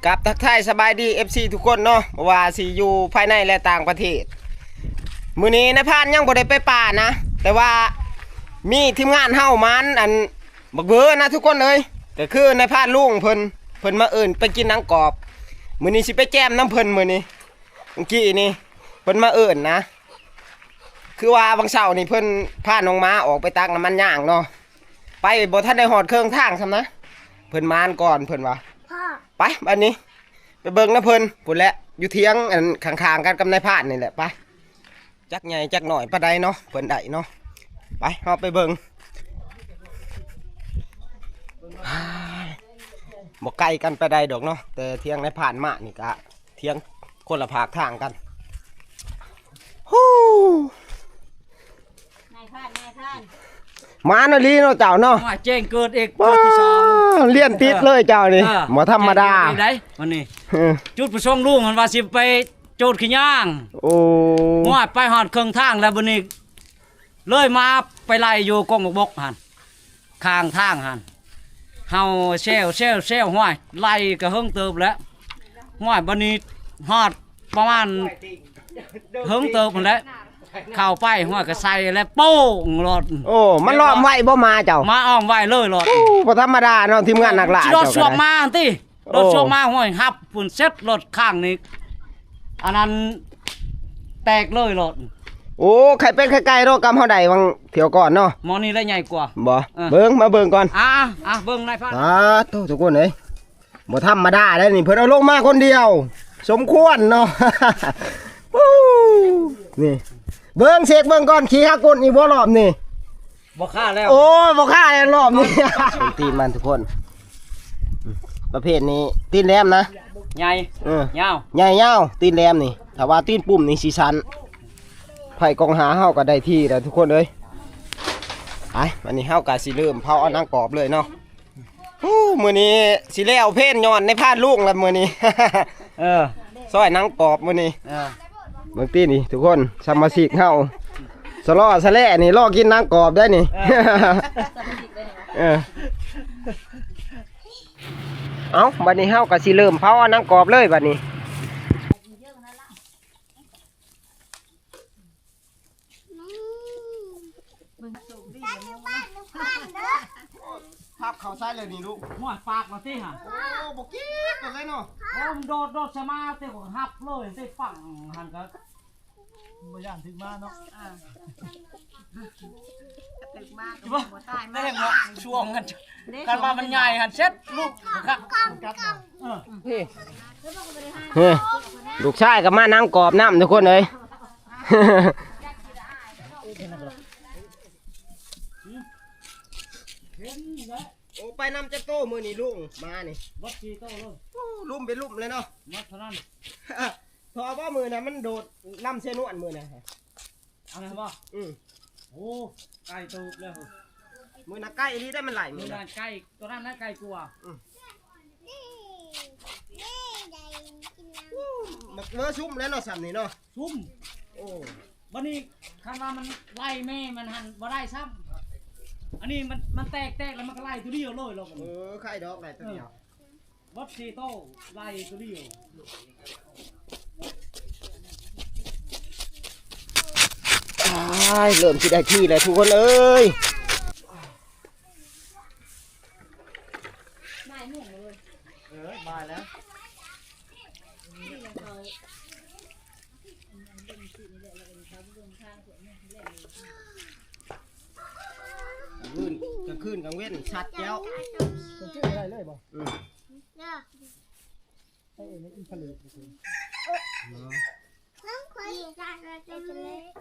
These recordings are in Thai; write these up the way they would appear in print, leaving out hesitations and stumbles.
กับทักทายสบายดี FC ทุกคนเนาะว่าสิอยู่ภายในและต่างประเทศมื้อนี้นายพานยังบ่ได้ไปป่านะแต่ว่ามีทีมงานเฮามันอันบักเบ้อนะทุกคนเอ้ยก็คือนายพานลุงเพิ่นมาเอิ้นไปกินหนังกรอบมื้อนี้สิไปแจมน้ำเพิ่นมื้อนี้เมื่อกี้นี่เพิ่นมาเอิ้นนะคือว่าบางเช้านี่เพิ่นพาน้องม้าออกไปตักน้ำมันย่างเนาะไปบ่ทันได้ฮอดเครื่องทางซำนะเพิ่นมานก่อนเพิ่นว่าไปบัดนี้ไปเบิ่งนะเพิ่นพุ่นแหละอยู่เถียงอันข้างๆกันกับนายพานนี่แหละไปจักใหญ่จักหน่อยปานใดเนาะเพิ่นได้เนาะไปเฮาไปเบิ่งบ่ไกลกันไปได้ดอกเนาะแต่เถียงนายพานมานี่ก็เถียงคนละภาคทางกันฮู้นายพานมาเนาะลีเนาะเจ้าเนาะแจ้งเกิดเอก ที่สองเลี้ยนติดเลยเจ้านี่บ่ธรรมดาได้วันนี้จุดประสงค์ลุงมันว่าสิไปโจดขี้ย่างโอ้ว่าไปหอดเครื่องทางแล้วบัดนี้เลยมาไปไล่อยู่กองบกหันข้างทางหันเฮาเซลห้วยไล่ก็เฮิงเติบแล้วห้วยบัดนี้ฮอดประมาณเฮิงเติบหมดแล้วเข้าไปห้วยก็ใส่แล้วโป้งรถโอ้มันล้อมไว้บ่มาเจ้ามาอ้อมไว้เลยรถบ่ธรรมดาเนาะทีมงานหนักหลายรถสวมมาติรถสวมมาห้วยฮับฝุ่นเซ็ตรถข้างนี้อันนั้นแตกเลยรถโอ้ใครเป็นใครไกลโรคกรรมเฮาใดวังเที่ยวก่อนเนาะหมอนี่ได้ใหญ่กว่าบ่เบิ่งมาเบิ่งก่อนเบิ่งนายพานโตทุกคนเอ้ยบ่ธรรมดาเด้อนี่เพิ่นเอาลงมาคนเดียวสมควรเนาะนี่เบิ่งเสกเบิ่งก่อนขี้ฮักก้นอีกบ่รอบนี่บ่ฆ่าแล้วโอ้บ่ฆ่าแล้วรอบนี้ตีนมันทุกคนประเภทนี้ตีนแหลมนะใหญ่ยาวใหญ่ยาวตีนแหลมนี่ถ้าว่าตีนปุ่มนี่สิชันไผ่กองหาเฮาก็ได้ที่แล้วทุกคนเอ้ยไปวันนี้เฮาก็สิเริ่มเผาเอานางกรอบเลยเนาะมื้อนี้สิแล้วเพลย้อนในพานลูกแล้วมื้อนี้ซอยนางกรอบมื้อนี้เบิ่งตีนี่ทุกคนสมาชิกเฮาสล้อสะแล่นี่รอกินนางกรอบได้นี่เอาบัดนี้เฮาก็สิเริ่มเผาเอานางกรอบเลยบัดนี้พับเขาใส่เลยนี่ลูกหัวปากมาสิฮะโอ้บ่กิ๊กเลยเนาะโอ้มโดดสมาเตะของฮับเลยเตะฝั่งหันก็บ่ย่านถึงมาเนาะตึกมากก็บ่ตายมากช่วงกันมามันใหญ่หันเซ็ตลูกครับลูกชายกับมานั่งกรอบน้ำทุกคนเลยโอ้ไปนำจะโต้มือนี่ลุงมานี่วัดชีโต้เลยลุ่มเป็นลุ่มเลยเนาะวัดเท่านั้นทอว่ามือนะมันโดดล่ำเส้นนวลมือนะอะไรบ้างโอ้ไก่ตูบเลยมือนะใกล้อันนี้ได้มันไหลมือนะไก่ตัวนั้นนะไก่กลัวมักเมื่อชุ่มแล้วเนาะสัมนี่เนาะชุ่มโอ้วันนี้คันว่ามันไล่แม่มันหันบ่ได้ซ้ำอันนี้มันแตกแล้วมันก็ไล่ตัวเดียวเลยไข่ดอกไล่ตัวเดียววัดชีโต้ไล่ตัวเดียวเริ่มที่ได้ที่เลยทุกคนเอ้ยบ่ายโมงเลยบ่ายแล้วขึ้นกลางเว้นชัดแก้วเป็นชื่ออะไรเลยบ่เนี่ยไอ้นี่อินฟลูน้องคุยกันจะเล็ก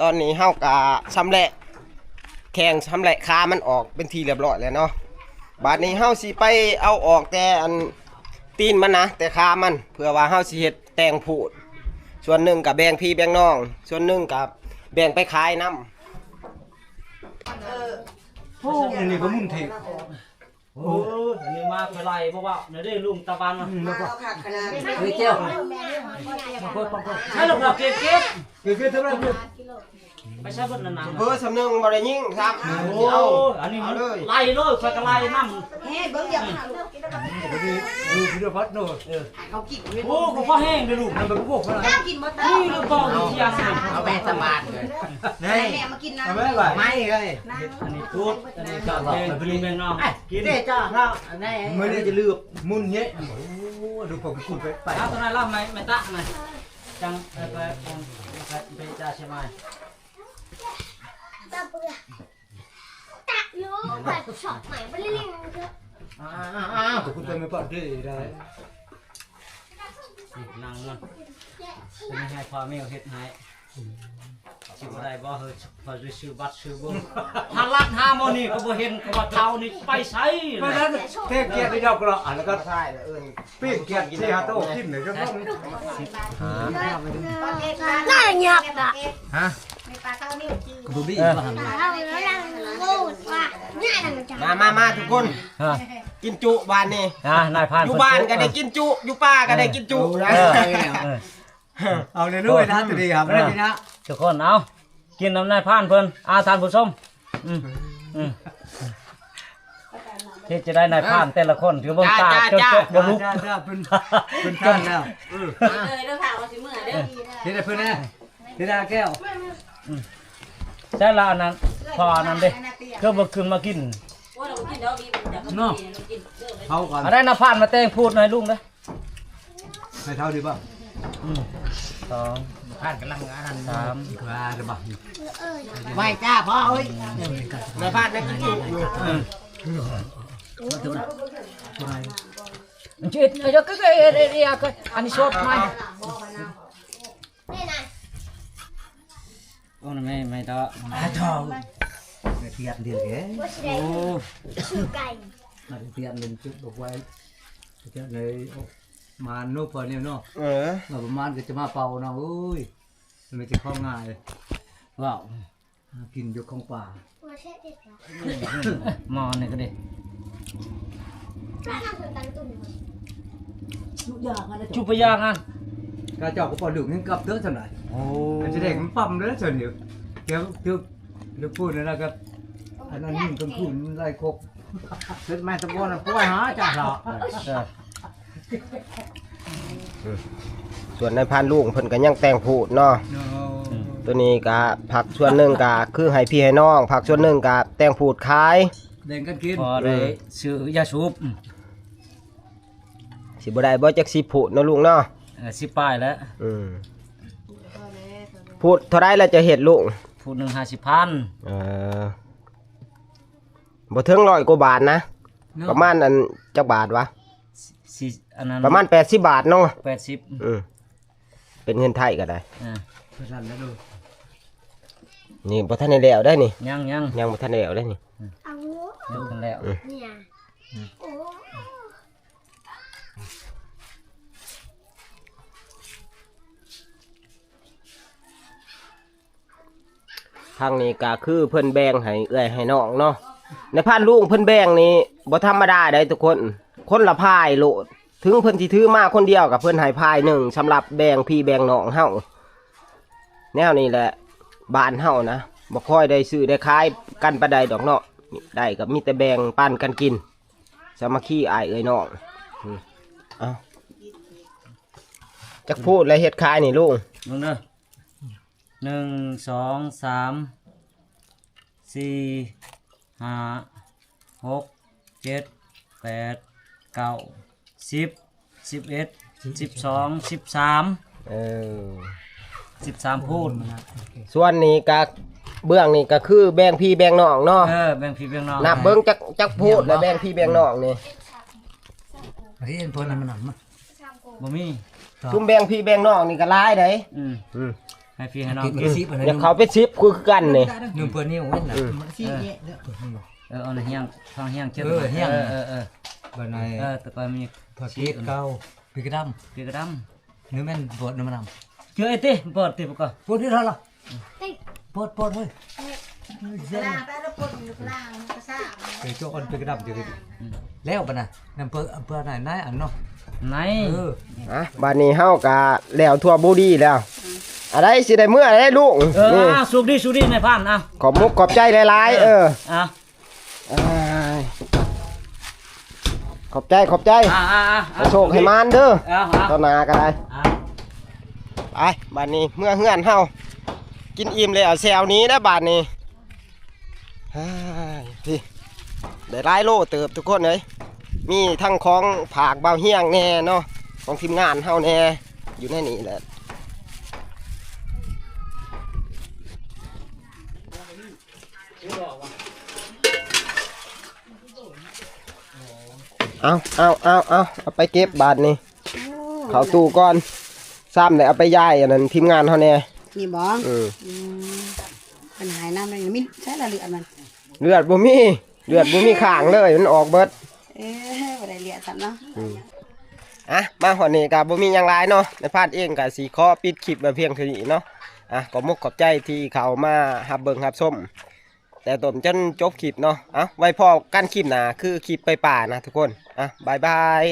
ตอนนี้เฮากะชำแหละแข่งชำแหละคามันออกเป็นทีเรียบร้อยแล้วเนาะ บาดนี้เฮาสิไปเอาออกแต่อันตีนมันนะแต่ขามันเพื่อว่าเฮาสิเฮ็ดแตงพูดส่วนหนึ่งกับแบ่งพี่แบ่งน้องส่วนหนึ่งกับแบ่งไปขายน้ำ โอ้อันนี้ก็มุ่นเท โอ้ยอันนี้มาไปไล่เพราะว่าเดี๋ยวได้ลุงตะวันมา แล้วก็ เฮ้ยเจ้าใช่หรอกเราเก็บ คือเท่าไหร่เพื่อน ไม่ใช่บนนั้น เพื่อสำนึกบ่ได้ยิงครับ โอ้อันนี้มันไล่เลยใครก็ไล่น้ำ ดูเดี๋ยวพัดโน่ โอ้กูพ่อแห้งเลยลูก มันเป็นพวกอะไร นี่ลูกพ่อวิทยาศาสตร์ เอาแม่สมานเลย นี่ทำไมไหว ไม่เลย อันนี้พูดอันนี้ก็เป็นแมงน้องกิน เจ๊จ้าเราอันนี้ ไม่ได้จะเลือกมุ่นเนี้ยโอ้ดูผมคุณไป เอาตอนนั้นเล่าไม่ตะไหมจังไปจ่าใช่ไหม ตักอยู่แบบช็อตใหม่ไปเรื่อยๆเถอะ คุณไปไม่ปลอดได้ได้ นางมันเป็นให้พ่อแม่เฮ็ดให้ชื่ออะไรบ่เฮ้ยพอชื่อบัตรชื่อบุญหาลัดหาโมนี่ก็บ่เห็นก็ว่าเท่านี่ไปใช้ เพราะนั้นเทเกียรติดอกกระแล้วก็ ใช่แล้วเอิ้น ปีกเกียรติเสียโต้กินเลยก็ต้อง น่าหยับอ่ะ ฮะ ดูดิ เราแล้วยังงูว่าง่ายนะมันจะ มาทุกคนกินจุบ้านนี่ นายพาน อยู่บ้านก็ได้กินจุอยู่ป้าก็ได้กินจุนะ เอาเลยด้วยนะตัวดีครับไม่ได้กินนะ ทุกคนเอากินน้ำนายพานเพิ่นทานผู้ชมที่จะได้นายพานแต่ละคนถือว่าตาจนจบบ่ลุก เป็นก้อนแล้ว เลยแล้วค่ะว่าสิเมื่อเด้อ ที่ได้เพื่อนแน่ที่ได้แก้ว ใช่ละอันนั้นพออันนั้นเด้ก็บ่ขึ้นมากิน ว่าเรากินเดี๋ยวมีเดี๋ยวก็กินเด้อ เขาก่อน อันได้นายพานมาแต่งพูดหน่อยลุงเด้ ให้เท่าดีป่ะ 2 ผ่านกำลังงาน 3 ว่าจะบ้า ไม่จ้าพ่อเอ้ย นายพาดได้กินจุอยู่ Chuyện cho cái anh shop mai. นี่นะ Con này mày đó. ทองเตียนเดียวแก ว่าสิได้ชื่อไก่ เตียนเล่นจุดบอกไว้จะเลยมาโน่พอเนี่ยเนาะ เราประมาณก็จะมาเป่าเนาะอุ้ยมันไม่จะเข้าง่าย Wow. กินอยู่ของป่า ว่าเช็ดเด็ดละ Mò này cái đi. ถ้าทำถึงตันตุ่ม Chụp bây giờ ăn. กระจอกก็ปลาดุกนี่กับเตื้อจังไหน Oh. มันจะเด็กมันปั๊มเลยส่วนเดียวเดี๋ยวพูดนะครับอันนั้นยิ่งกันพูดไล่คก ขึ้นมาตะบนป่วยฮะจ้าหรอ ส่วนนายพานลูกเพิ่นก็ยังแต่งพูดเนาะตัวนี้ก็ผักส่วนหนึ่งก็คือให้พี่ให้น้องผักส่วนหนึ่งก็แต่งพูดขาย เด่นกันกิน Có đấy sự gia súp. สิบ่ได้บ่จักสิพูดเนาะลูกเนาะ Ship bài đấy. พูดเท่าไรแล้วจะเฮ็ดลูก Phụ nâng 50,000. บ่ถึง100กว่าบาทนะ ประมาณอันจักบาทวะ ประมาณ80บาทเนาะ 80. เป็นเงินไทยก็ได้ เพื่อนแล้วดู นี่บ่ทันได้แล้วได้นี่ Nhang ยังบ่ทันได้แล้วได้นี่ เอา Đủ con lẹo. เนี่ยโอ้ ทางนี้ก็คือเพิ่นแบ่งให้เอื้อยให้น้องเนาะในพานลูกเพิ่นแบ่งนี่บ่ธรรมดาได้ทุกคน คนละพายโลด ถึงเพิ่นสิถือมาคนเดียวกับเพิ่นให้พายหนึ่งสำหรับแบ่งพี่แบ่งน้องเฮาแนวนี้แหละบ้านเฮานะบ่ค่อยได้ซื้อได้ขายกันปานใดดอกเนาะได้ก็มีแต่แบ่งปันกันกินสามัคคีอ้ายเอ้ยน้องเอาจักพูดแล้วเฮ็ดขายนี่ลุง Đúng rồi. 1 2 3 4 5 6 7 8 9 10 11 12 13 13พูด ส่วนนี้ก็เบื้องนี่ก็คือแบ่งพี่แบ่งน้องเนาะ แบ่งพี่แบ่งน้อง นับเบิ่งจักพูดแล้วแบ่งพี่แบ่งน้องนี่ เฮ้ยพวกนั้นมันหนักมั้ย บ่มี ซุมแบ่งพี่แบ่งน้องนี่ก็หลายเด้ ให้พี่ให้น้อง กิน กิน ซีบอะไร เดี๋ยวเขาไป10คือกันนี่ หนึ่งเพื่อนนี่โอ้ยหนัก มันซี่เนี่ย แ เอาเฮียงทางเฮียงเชื่อบันได แต่ก็มี ผักชีเก่าปีกระด ปีกระด ำนี่แม่นบดน้ำมัน ำเชื่อไอ้ติปอดติปก็ ปวดที่เท่าไหร่ปวดเฮ้ย ลาไปแล้วปนอยู่ล่างกระซ่า ไปโจกันปีกระดำอยู่แล้วปะนะอำเภอไหนอันเนาะ ไหน บ้านนี้เฮากะแล้วทั่วบุรีแล้วอะไรสิได้เมื่อได้ลูกนี่ สุกดีในผ่านอ่ะ ขอบมุกขอบใจหลายๆอ่ะขอบใจโชคให้มานเด้อต่อหน้าก็ได้ไปบ้านนี้เมื่อเฮือนเฮากินอิ่มเลยเอาแซวนี้นะบ้านนี้พี่ได้หลายโลเติบทุกคนเลยมีทั้งของผากเบาเฮียงแน่เนาะของทีมงานเฮาแน่อยู่ในนี้แหละเอาไปเก็บบาทนี่เขาตู้ก่อนซ้ำเลยเอาไปย่ายอันนั้นทีมงานเขาแน่ นี่บ่ปัญหาน้ำเลยมิใช่ละเลือดมัน เลือดบ่มีข้างเลยมันออกเบิดบ่ได้เลือดสั่นเนาะมาหอนี้กับบ่มีหยังหลายเนาะในพาดเองกับสีขอปิดคลิปแบบเพียงเท่านี้เนาะขอบมุกขอบใจที่เขามาหับเบิ่งหับส้มแต่ต้มจนจบคลิปเนาะไว้พอกันคลิปหน้าคือคลิปไปป่านะทุกคนบ๊ายบาย